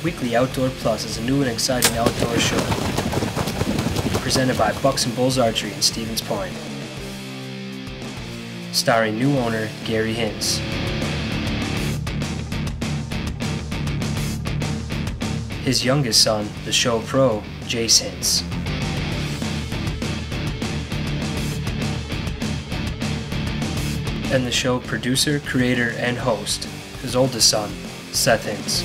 Weekly Outdoor Plus is a new and exciting outdoor show presented by Bucks and Bulls Archery in Stevens Point. Starring new owner Gary Hintz. His youngest son, the show pro, Jace Hintz. And the show producer, creator, and host, his oldest son, Seth Hintz.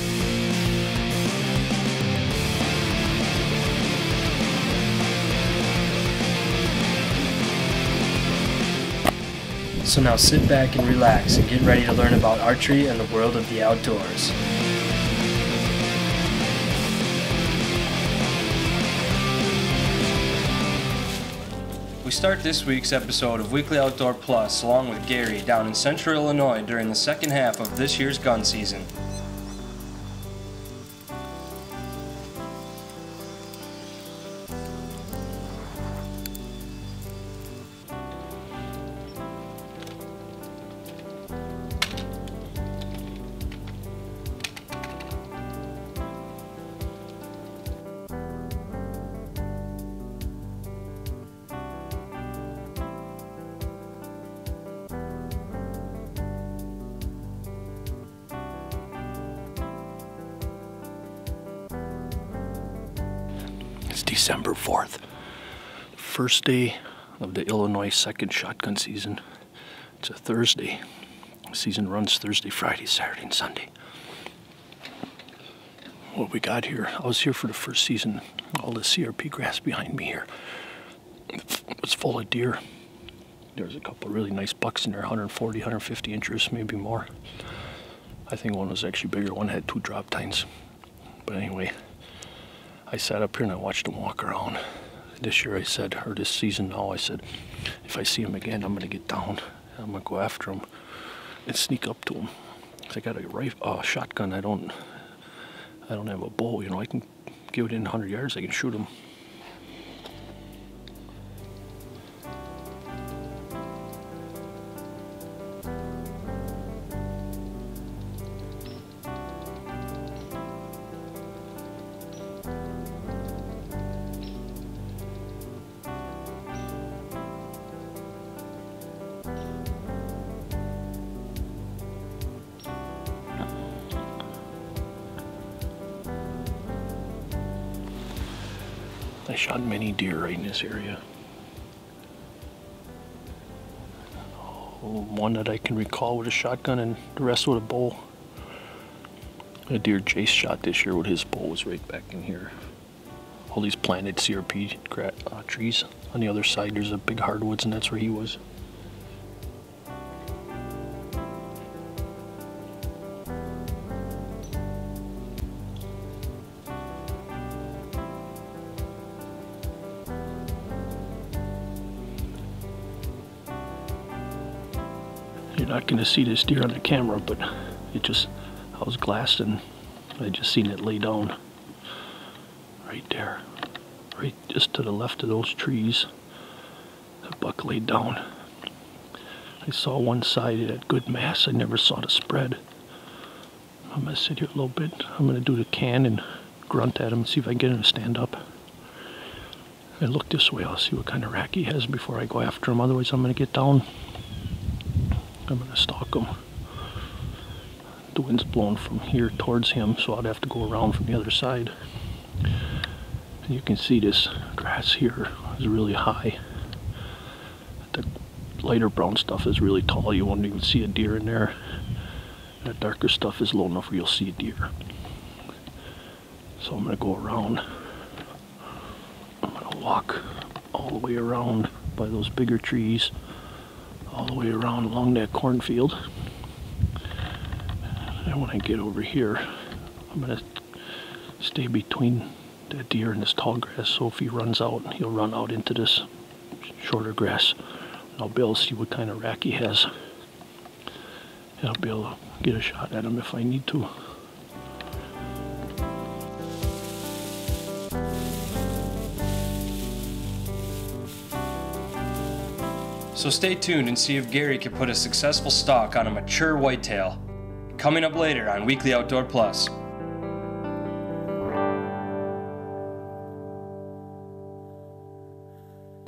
So now sit back and relax and get ready to learn about archery and the world of the outdoors. We start this week's episode of Weekly Outdoor Plus along with Gary down in central Illinois during the second half of this year's gun season. It's December 4th, first day of the Illinois second shotgun season. It's a Thursday. The season runs Thursday, Friday, Saturday, and Sunday. What we got here, I was here for the first season. All the CRP grass behind me here, it was full of deer. There's a couple really nice bucks in there, 140, 150 inches, maybe more. I think one was actually bigger. One had 2 drop tines. But anyway, I sat up here and I watched them walk around. This year I said, or this season now, I said, if I see them again, I'm gonna get down. I'm gonna go after them and sneak up to them. I got a shotgun. I don't have a bow. You know, I can give it in 100 yards. I can shoot them. I shot many deer right in this area. One that I can recall with a shotgun and the rest with a bow. A deer Jace shot this year with his bow was right back in here. All these planted CRP trees. On the other side there's a big hardwoods, and that's where he was. You're not going to see this deer on the camera, but I was glassed and I just seen it lay down right there, right just to the left of those trees. The buck laid down. I saw one side, it had good mass. I never saw the spread. I'm going to sit here a little bit. I'm going to do the can and grunt at him and see if I can get him to stand up. And look this way. I'll see what kind of rack he has before I go after him. Otherwise I'm going to get down. I'm going to stalk him. The wind's blowing from here towards him, so I'd have to go around from the other side. And you can see this grass here is really high. The lighter brown stuff is really tall. You won't even see a deer in there. That darker stuff is low enough where you'll see a deer. So I'm going to go around. I'm going to walk all the way around by those bigger trees, all the way around along that cornfield. And when I get over here, I'm going to stay between that deer and this tall grass, so if he runs out, he'll run out into this shorter grass. And I'll be able to see what kind of rack he has. And I'll be able to get a shot at him if I need to. So stay tuned and see if Gary can put a successful stalk on a mature whitetail. Coming up later on Weekly Outdoor Plus.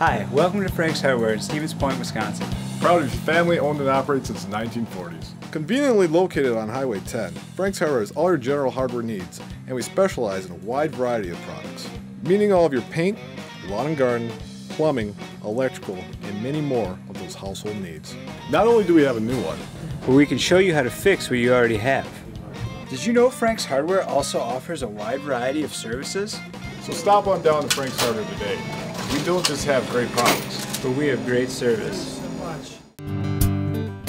Hi, welcome to Frank's Hardware in Stevens Point, Wisconsin. Proud to be family owned and operated since the 1940s. Conveniently located on Highway 10, Frank's Hardware is all your general hardware needs, and we specialize in a wide variety of products, meaning all of your paint, lawn and garden, plumbing, electrical, and many more of those household needs. Not only do we have a new one, But we can show you how to fix what you already have. Did you know Frank's Hardware also offers a wide variety of services? so stop on down to Frank's Hardware today. We don't just have great products. But we have great service.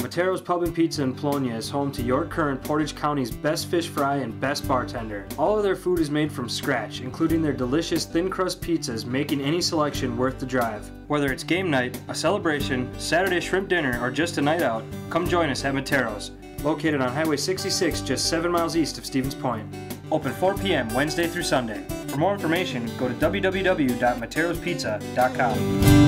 Matero's Pub and Pizza in Polonia is home to York Current, Portage County's best fish fry and best bartender. All of their food is made from scratch, including their delicious thin crust pizzas, making any selection worth the drive. Whether it's game night, a celebration, Saturday shrimp dinner, or just a night out, come join us at Matero's, located on Highway 66 just 7 miles east of Stevens Point. Open 4 p.m. Wednesday through Sunday. For more information, go to www.materospizza.com.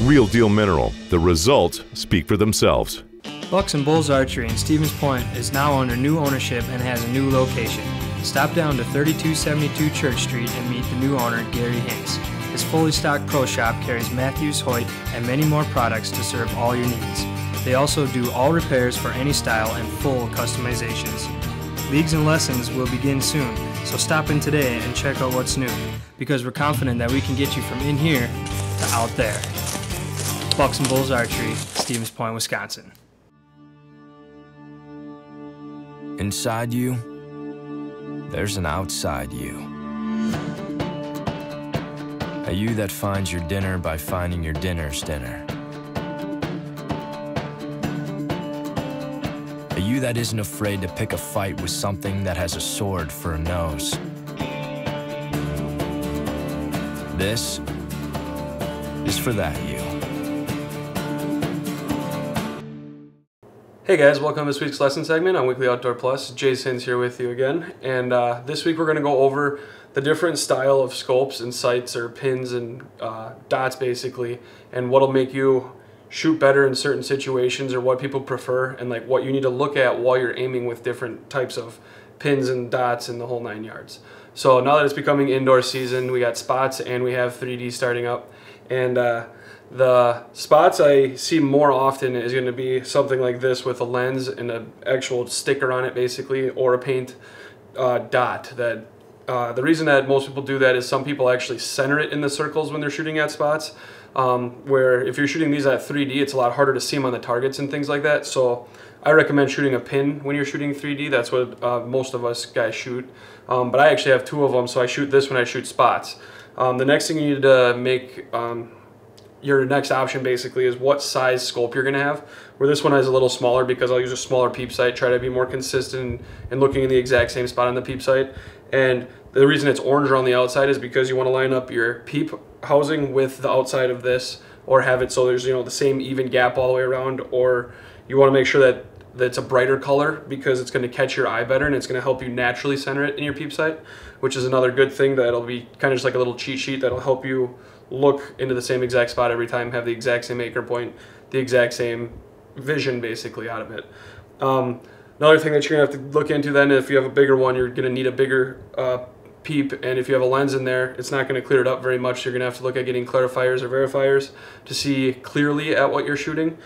Real deal mineral. The results speak for themselves. Bucks and Bulls Archery in Stevens Point is now under new ownership and has a new location. Stop down to 3272 Church Street and meet the new owner, Gary Hintz. His fully stocked pro shop carries Matthews, Hoyt, and many more products to serve all your needs. They also do all repairs for any style and full customizations. Leagues and lessons will begin soon, so stop in today and check out what's new, because we're confident that we can get you from in here to out there. Bucks and Bulls Archery, Stevens Point, Wisconsin. Inside you, there's an outside you. A you that finds your dinner by finding your dinner's dinner. A you that isn't afraid to pick a fight with something that has a sword for a nose. This is for that you. Hey guys, welcome to this week's lesson segment on Weekly Outdoor Plus. Jay's Hintz here with you again, and this week we're going to go over the different style of scopes and sights or pins and dots basically, and what'll make you shoot better in certain situations or what people prefer, and like what you need to look at while you're aiming with different types of pins and dots and the whole 9 yards. So now that it's becoming indoor season, we got spots and we have 3D starting up, and the spots I see more often is going to be something like this with a lens and an actual sticker on it basically, or a paint dot. That the reason that most people do that is some people actually center it in the circles when they're shooting at spots, where if you're shooting these at 3D, it's a lot harder to see them on the targets and things like that. So I recommend shooting a pin when you're shooting 3D. That's what most of us guys shoot. But I actually have 2 of them, so I shoot this when I shoot spots. The next thing you need to make your next option basically is what size scope you're going to have, where this one is a little smaller because I'll use a smaller peep sight, try to be more consistent and looking in the exact same spot on the peep sight. And the reason it's orange around the outside is because you want to line up your peep housing with the outside of this, or have it so there's, you know, the same even gap all the way around, or you want to make sure that it's a brighter color because it's going to catch your eye better and it's going to help you naturally center it in your peep sight, which is another good thing that'll be kind of just like a little cheat sheet that'll help you look into the same exact spot every time, have the exact same anchor point, the exact same vision basically out of it. Another thing that you're going to have to look into then, if you have a bigger one, you're going to need a bigger peep, and if you have a lens in there, it's not going to clear it up very much. You're going to have to look at getting clarifiers or verifiers to see clearly at what you're shooting.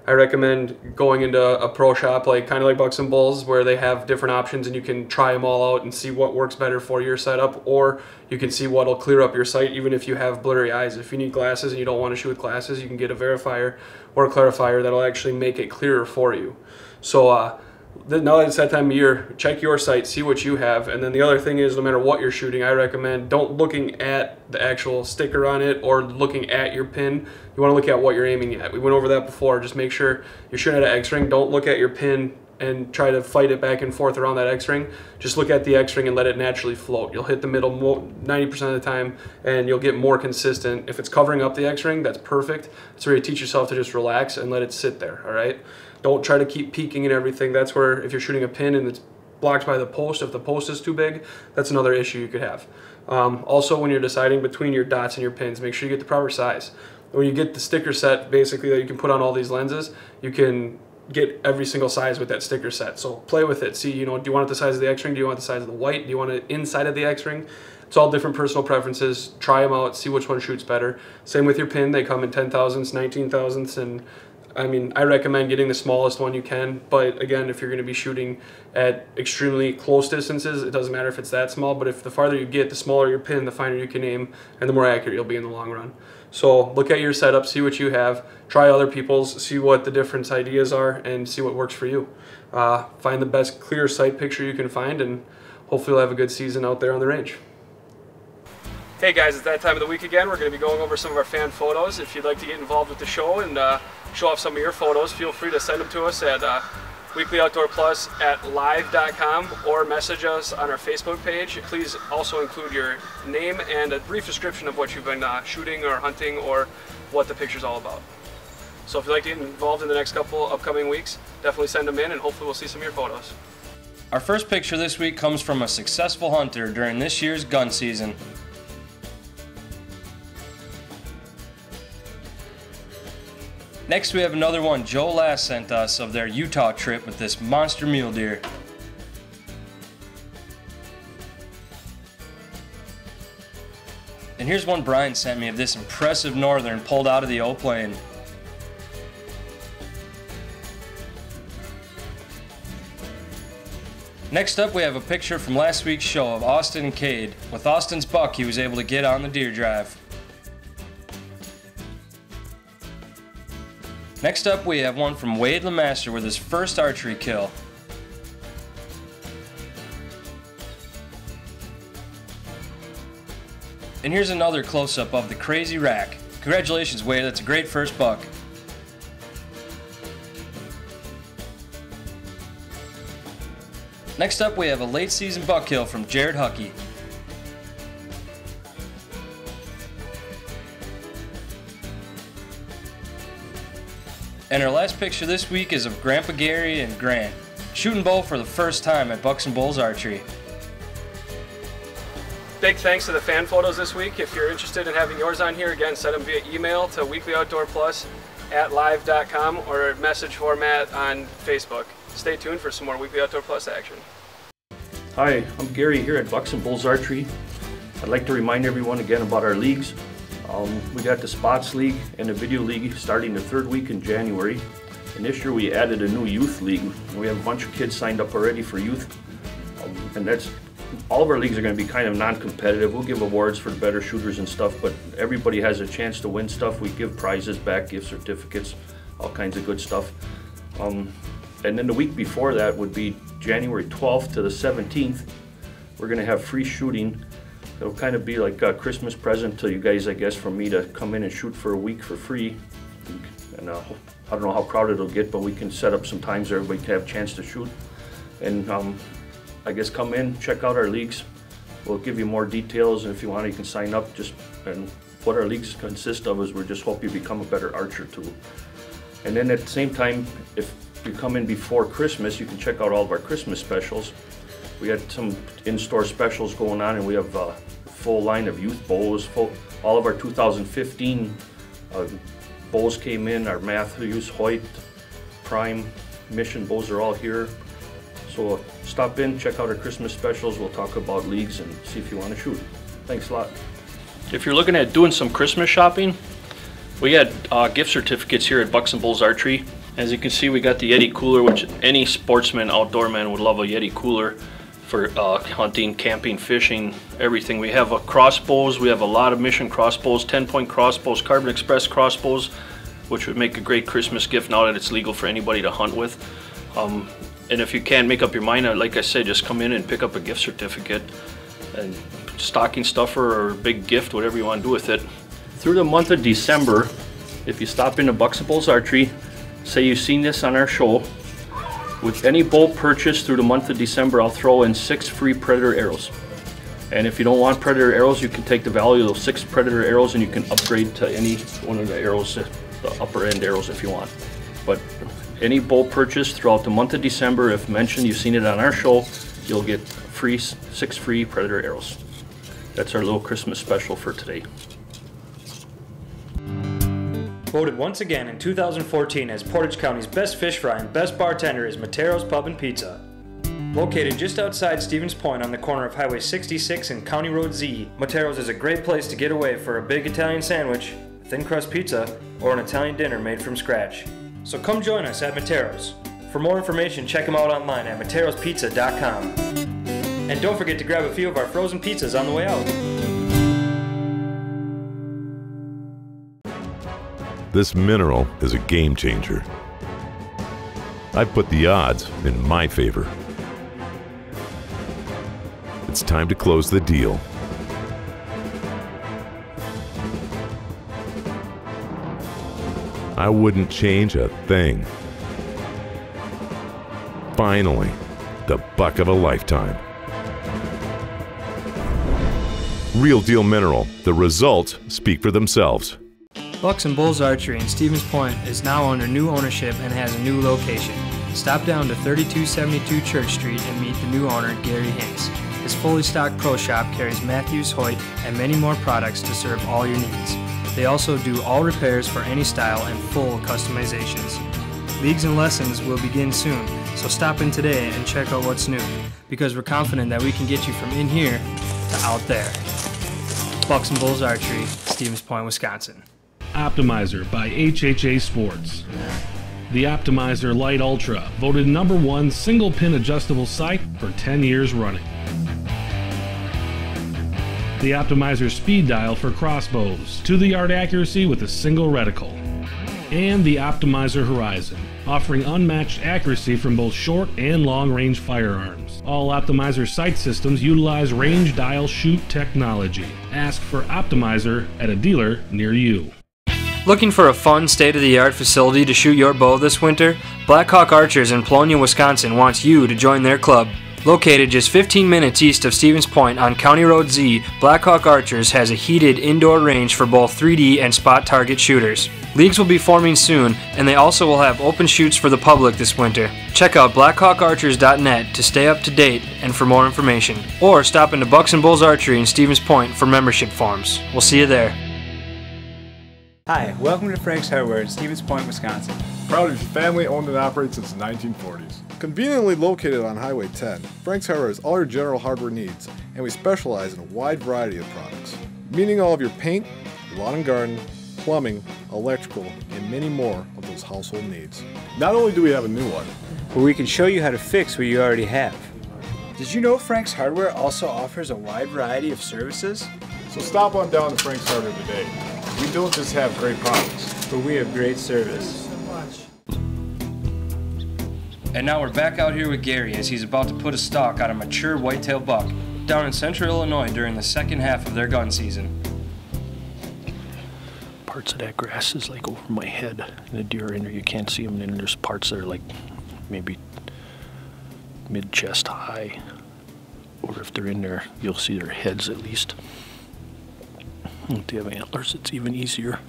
I recommend going into a pro shop, like kind of like Bucks and Bulls, where they have different options and you can try them all out and see what works better for your setup, or you can see what'll clear up your sight even if you have blurry eyes. If you need glasses and you don't want to shoot with glasses, you can get a verifier or a clarifier that'll actually make it clearer for you. So now that it's that time of year, check your sight, see what you have. And then the other thing is, no matter what you're shooting, I recommend don't looking at the actual sticker on it or looking at your pin. You want to look at what you're aiming at. We went over that before. Just make sure you're shooting at an X-ring. Don't look at your pin and try to fight it back and forth around that X-ring. Just look at the X-ring and let it naturally float. You'll hit the middle 90% of the time, and you'll get more consistent. If it's covering up the X-ring, that's perfect. That's where you teach yourself to just relax and let it sit there, all right? Don't try to keep peeking and everything. That's where, if you're shooting a pin and it's blocked by the post, if the post is too big, that's another issue you could have. Also, when you're deciding between your dots and your pins, make sure you get the proper size. When you get the sticker set, basically, that you can put on all these lenses, you can get every single size with that sticker set. So play with it. See, do you want it the size of the X-ring? Do you want the size of the white? Do you want it inside of the X-ring? It's all different personal preferences. Try them out, see which one shoots better. Same with your pin. They come in 10 thousandths, 19 thousandths, and I recommend getting the smallest one you can, but again, if you're going to be shooting at extremely close distances, it doesn't matter if it's that small, but if the farther you get, the smaller your pin, the finer you can aim, and the more accurate you'll be in the long run. So look at your setup, see what you have, try other people's, see what the different ideas are, and see what works for you. Find the best clear sight picture you can find, and hopefully you'll have a good season out there on the range. Hey guys, it's that time of the week again. We're going to be going over some of our fan photos. If you'd like to get involved with the show and show off some of your photos, feel free to send them to us at weeklyoutdoorplus@live.com or message us on our Facebook page. Please also include your name and a brief description of what you've been shooting or hunting or what the picture's all about. So if you'd like to get involved in the next couple upcoming weeks, definitely send them in and hopefully we'll see some of your photos. Our first picture this week comes from a successful hunter during this year's gun season. Next we have another one Joe Last sent us of their Utah trip with this monster mule deer. And here's one Brian sent me of this impressive northern pulled out of the old plain. Next up we have a picture from last week's show of Austin and Cade. With Austin's buck he was able to get on the deer drive. Next up we have one from Wade LeMaster with his first archery kill. And here's another close-up of the crazy rack. Congratulations Wade, that's a great first buck. Next up we have a late season buck kill from Jared Huckey. And our last picture this week is of Grandpa Gary and Grant, shooting bow for the first time at Bucks and Bulls Archery. Big thanks to the fan photos this week. If you're interested in having yours on here, again, send them via email to weeklyoutdoorplus@live.com or message format on Facebook. Stay tuned for some more Weekly Outdoor Plus action. Hi, I'm Gary here at Bucks and Bulls Archery. I'd like to remind everyone again about our leagues. We got the Spots League and the Video League starting the 3rd week in January. And this year we added a new Youth League. We have a bunch of kids signed up already for youth. And that's all of our leagues are going to be kind of non-competitive. We'll give awards for the better shooters and stuff, but everybody has a chance to win stuff. We give prizes back, gift certificates, all kinds of good stuff. And then the week before that would be January 12th to the 17th. We're going to have free shooting. It'll kind of be like a Christmas present to you guys, I guess, for me to come in and shoot for a week for free. And I don't know how crowded it'll get, but we can set up some times where everybody can have a chance to shoot. And I guess come in, check out our leagues. We'll give you more details, and if you want, you can sign up. And what our leagues consist of is we just hope you become a better archer too. And then at the same time, if you come in before Christmas, you can check out all of our Christmas specials. We got some in-store specials going on, and we have a full line of youth bows. All of our 2015 bows came in. Our Matthews, Hoyt, Prime, Mission bows are all here. So stop in, check out our Christmas specials. We'll talk about leagues and see if you want to shoot. Thanks a lot. If you're looking at doing some Christmas shopping, we got gift certificates here at Bucks and Bulls Archery. As you can see, we got the Yeti cooler, which any sportsman, outdoor man would love a Yeti cooler for hunting, camping, fishing, everything. We have crossbows. We have a lot of Mission crossbows, 10-point crossbows, Carbon Express crossbows, which would make a great Christmas gift now that it's legal for anybody to hunt with. And if you can't make up your mind, like I said, just come in and pick up a gift certificate and stocking stuffer or big gift, whatever you want to do with it. Through the month of December, if you stop into Bucks and Bulls Archery, say you've seen this on our show, With any bolt purchase through the month of December, I'll throw in 6 free Predator arrows. And if you don't want Predator arrows, you can take the value of those 6 Predator arrows and you can upgrade to any one of the arrows, the upper end arrows if you want. But any bolt purchase throughout the month of December, if mentioned, you've seen it on our show, you'll get 6 free Predator arrows. That's our little Christmas special for today. Voted once again in 2014 as Portage County's best fish fry and best bartender is Matero's Pub and Pizza. Located just outside Stevens Point on the corner of Highway 66 and County Road Z, Matero's is a great place to get away for a big Italian sandwich, thin crust pizza, or an Italian dinner made from scratch. So come join us at Matero's. For more information, check them out online at materospizza.com. And don't forget to grab a few of our frozen pizzas on the way out. This mineral is a game changer. I've put the odds in my favor. It's time to close the deal. I wouldn't change a thing. Finally, the buck of a lifetime. Real deal mineral. The results speak for themselves. Bucks and Bulls Archery in Stevens Point is now under new ownership and has a new location. Stop down to 3272 Church Street and meet the new owner, Gary Hintz. His fully stocked pro shop carries Matthews, Hoyt, and many more products to serve all your needs. They also do all repairs for any style and full customizations. Leagues and lessons will begin soon, so stop in today and check out what's new, because we're confident that we can get you from in here to out there. Bucks and Bulls Archery, Stevens Point, Wisconsin. Optimizer by HHA Sports. The Optimizer Lite Ultra, voted #1 single pin adjustable sight for 10 years running. The Optimizer Speed Dial for crossbows, to the yard accuracy with a single reticle. And the Optimizer Horizon, offering unmatched accuracy from both short and long range firearms. All Optimizer sight systems utilize range dial shoot technology. Ask for Optimizer at a dealer near you. Looking for a fun, state-of-the-art facility to shoot your bow this winter? Blackhawk Archers in Polonia, Wisconsin wants you to join their club. Located just 15 minutes east of Stevens Point on County Road Z, Blackhawk Archers has a heated indoor range for both 3D and spot target shooters. Leagues will be forming soon, and they also will have open shoots for the public this winter. Check out blackhawkarchers.net to stay up to date and for more information. Or stop into Bucks and Bulls Archery in Stevens Point for membership forms. We'll see you there. Hi, welcome to Frank's Hardware in Stevens Point, Wisconsin. Proud to be family owned and operated since the 1940s. Conveniently located on Highway 10, Frank's Hardware has all your general hardware needs, and we specialize in a wide variety of products, meaning all of your paint, lawn and garden, plumbing, electrical, and many more of those household needs. Not only do we have a new one, but we can show you how to fix what you already have. Did you know Frank's Hardware also offers a wide variety of services? so stop on down to Frank's Hardware today. We don't just have great products, but we have great service. And now we're back out here with Gary as he's about to put a stalk on a mature whitetail buck down in central Illinois during the second half of their gun season. Parts of that grass is like over my head, and the deer in there, you can't see them, and then there's parts that are like maybe mid-chest high, or if they're in there, you'll see their heads at least. If they have antlers, it's even easier.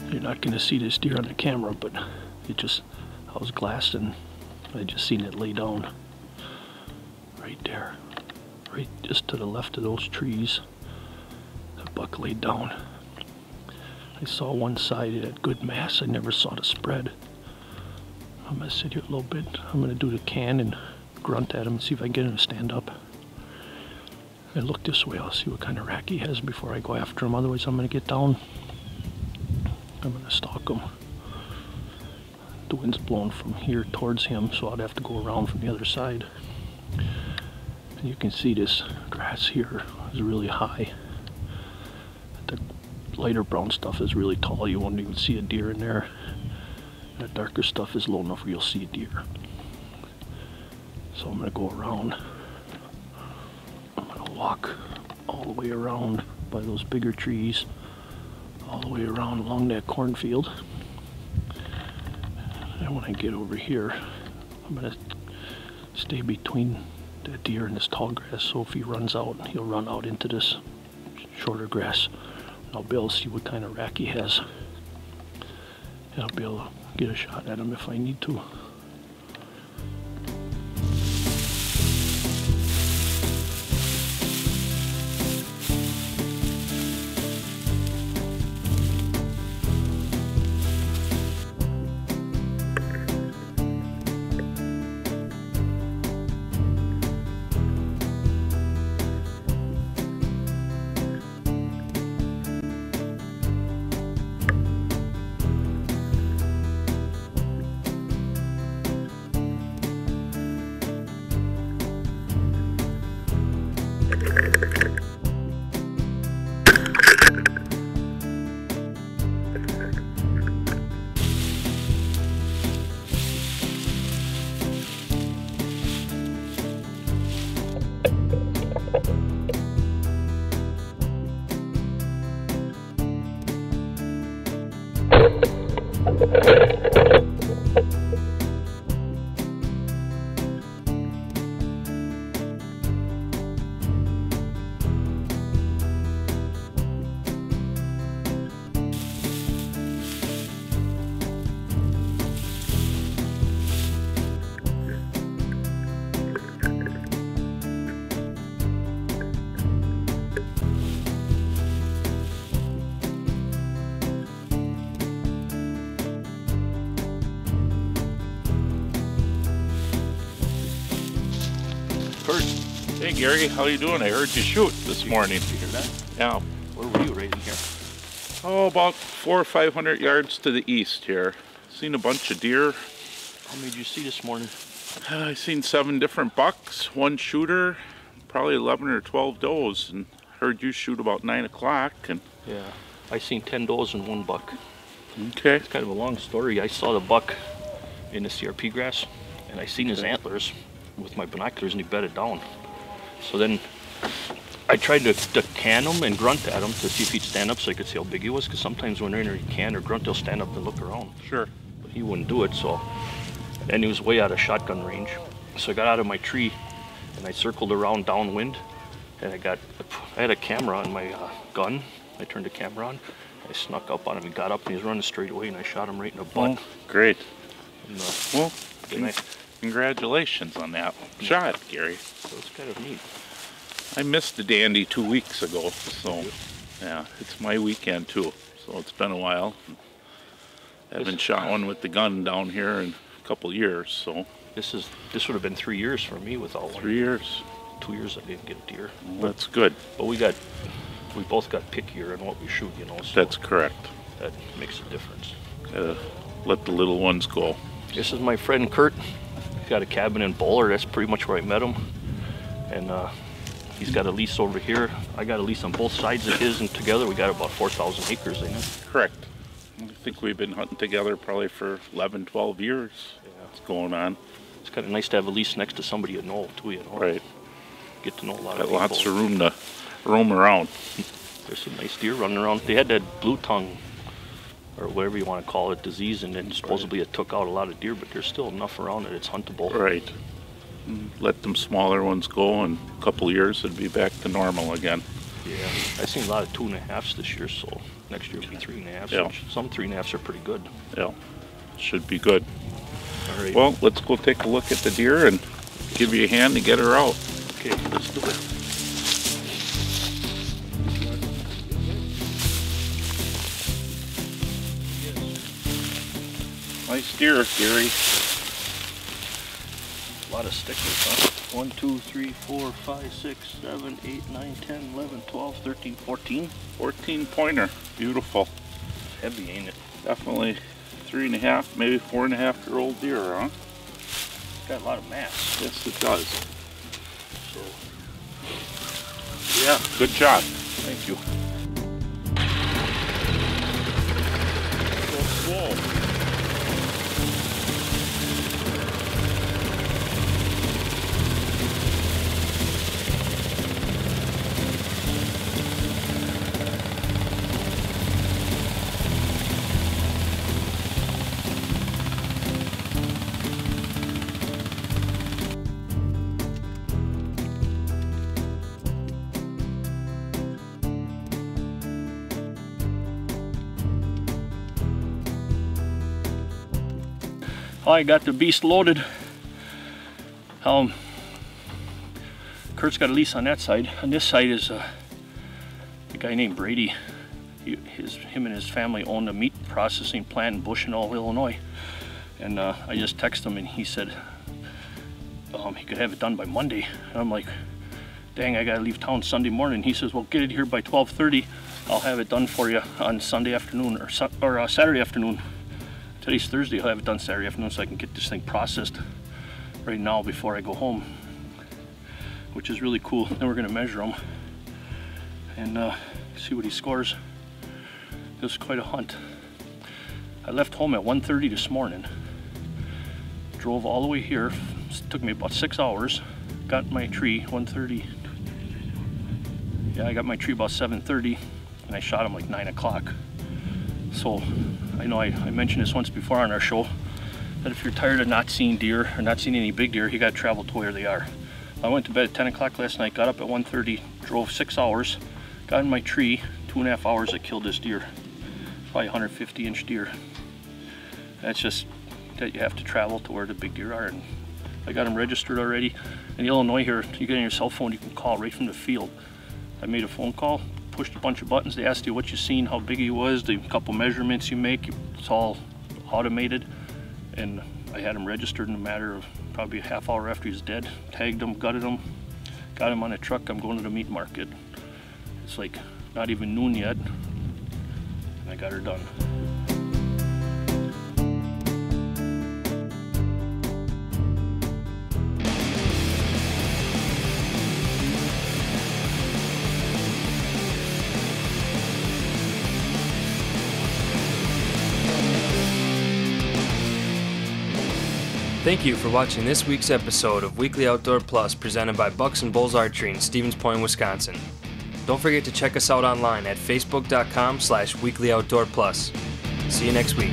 You're not going to see this deer on the camera, but I was glassed and I just seen it lay down right there, right just to the left of those trees. The buck laid down. I saw one side, it had good mass. I never saw the spread. I'm gonna sit here a little bit. I'm gonna do the can and grunt at him and see if I can get him to stand up. And look this way, I'll see what kind of rack he has before I go after him. Otherwise I'm gonna get down. I'm gonna stalk him. The wind's blowing from here towards him, so I'd have to go around from the other side. And you can see this grass here is really high. The lighter brown stuff is really tall. You won't even see a deer in there. That darker stuff is low enough where you'll see a deer. So I'm gonna go around. I'm gonna walk all the way around by those bigger trees, all the way around along that cornfield. And when I get over here, I'm gonna stay between that deer and this tall grass, so if he runs out, he'll run out into this shorter grass. And I'll be able to see what kind of rack he has. And I'll be able to get a shot at him if I need to. Hey Gary, how you doing? I heard you shoot this morning. Did you hear that? Yeah. Where were you raiding here? Oh, about 400 or 500 yards to the east here. Seen a bunch of deer. How many did you see this morning? I seen 7 different bucks, 1 shooter, probably 11 or 12 does, and heard you shoot about 9 o'clock. And yeah, I seen 10 does and 1 buck. Okay. It's kind of a long story. I saw the buck in the CRP grass, and I seen his antlers with my binoculars, and he bedded down. So then I tried to can him and grunt at him to see if he'd stand up so I could see how big he was, because sometimes when they're in a can or grunt, they'll stand up and look around. Sure. But he wouldn't do it, so. And he was way out of shotgun range. So I got out of my tree and I circled around downwind, and I had a camera on my gun. I turned the camera on, I snuck up on him, he got up and he was running straight away, and I shot him right in the butt. Oh, great. And, well, congratulations on that shot, Gary. So it's kind of neat. I missed the dandy 2 weeks ago, so yeah, it's my weekend too. So it's been a while. I haven't shot one with the gun down here in a couple years, so. This would have been 3 years for me without one. 3 years. 2 years I didn't get deer. Well, that's good. But we both got pickier in what we shoot, you know. So that's correct. That makes a difference. Gotta let the little ones go. This is my friend Kurt. He's got a cabin in Bowler. That's pretty much where I met him. And he's got a lease over here. I got a lease on both sides of his, and together we got about 4,000 acres in it. Correct. I think we've been hunting together probably for 11, 12 years. Yeah. It's going on. It's kind of nice to have a lease next to somebody you know, too, you know. Right. Get to know a lot got of people. Lots of room to roam around. There's some nice deer running around. They had that blue tongue, or whatever you want to call it, disease, and then supposedly it took out a lot of deer, but there's still enough around that it's huntable. Right. Let them smaller ones go, and a couple of years it'd be back to normal again. Yeah, I've seen a lot of 2.5s this year, so next year will be 3.5s. Yeah. Some 3.5s are pretty good. Yeah, should be good. All right. Well, let's go take a look at the deer and give you a hand to get her out. Okay, let's do it. Nice deer, Gary. A lot of stickers, huh? 1, 2, 3, 4, 5, 6, 7, 8, 9, 10, 11, 12, 13, 14. 14 pointer. Beautiful. Heavy, ain't it? Definitely 3.5, maybe 4.5-year-old deer, huh? It's got a lot of mass. Yes, it does. So, yeah, good shot. Thank you. Go slow. I got the beast loaded. Kurt's got a lease on that side. On this side is a guy named Brady. Him and his family own a meat processing plant in Bushnell, Illinois. And I just texted him and he said he could have it done by Monday. And I'm like, dang, I gotta leave town Sunday morning. He says, well, get it here by 12:30. I'll have it done for you on Sunday afternoon or Saturday afternoon. Today's Thursday. I'll have it done Saturday afternoon so I can get this thing processed right now before I go home, which is really cool. Then we're gonna measure him and see what he scores. It was quite a hunt. I left home at 1:30 this morning, drove all the way here. It took me about 6 hours. Got my tree 1:30. Yeah, I got my tree about 7:30, and I shot him like 9 o'clock. So I know I mentioned this once before on our show, that if you're tired of not seeing deer or not seeing any big deer, you gotta travel to where they are. I went to bed at 10 o'clock last night, got up at 1:30, drove 6 hours, got in my tree, 2.5 hours I killed this deer. Probably 150-inch deer. That's just that you have to travel to where the big deer are. And I got them registered already. In Illinois here, you get on your cell phone, you can call right from the field. I made a phone call, pushed a bunch of buttons. They asked you what you seen, how big he was, the couple measurements you make. It's all automated. And I had him registered in a matter of probably a half hour after he's dead. Tagged him, gutted him, got him on a truck. I'm going to the meat market. It's like not even noon yet, and I got her done. Thank you for watching this week's episode of Weekly Outdoor Plus presented by Bucks and Bulls Archery in Stevens Point, Wisconsin. Don't forget to check us out online at facebook.com/weeklyoutdoorplus. See you next week.